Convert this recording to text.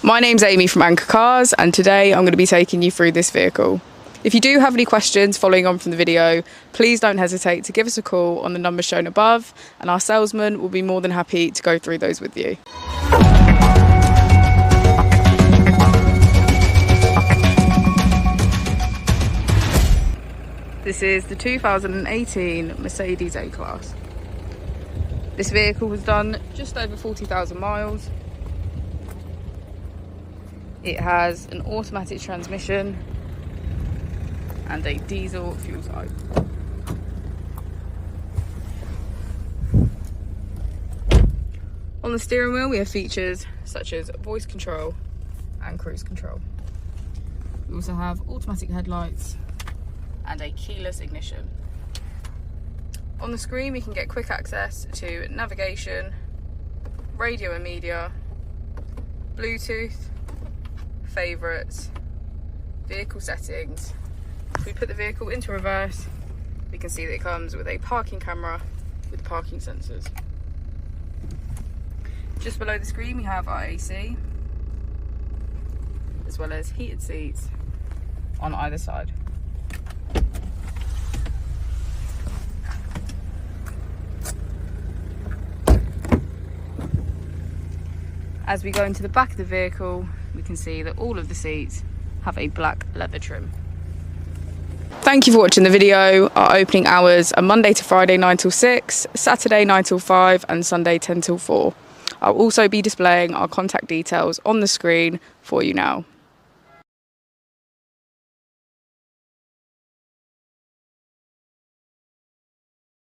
My name's Amy from Anchor Cars, and today I'm going to be taking you through this vehicle. If you do have any questions following on from the video, please don't hesitate to give us a call on the number shown above, and our salesman will be more than happy to go through those with you. This is the 2018 Mercedes A-Class. This vehicle was done just over 40,000 miles. It has an automatic transmission and a diesel fuel type. On the steering wheel we have features such as voice control and cruise control. We also have automatic headlights and a keyless ignition. On the screen we can get quick access to navigation, radio and media, Bluetooth, favourites, vehicle settings. If we put the vehicle into reverse, we can see that it comes with a parking camera with parking sensors. Just below the screen we have our AC, as well as heated seats on either side. As we go into the back of the vehicle, we can see that all of the seats have a black leather trim. Thank you for watching the video. Our opening hours are Monday to Friday 9 till 6, Saturday 9 till 5 and Sunday 10 till 4. I'll also be displaying our contact details on the screen for you now.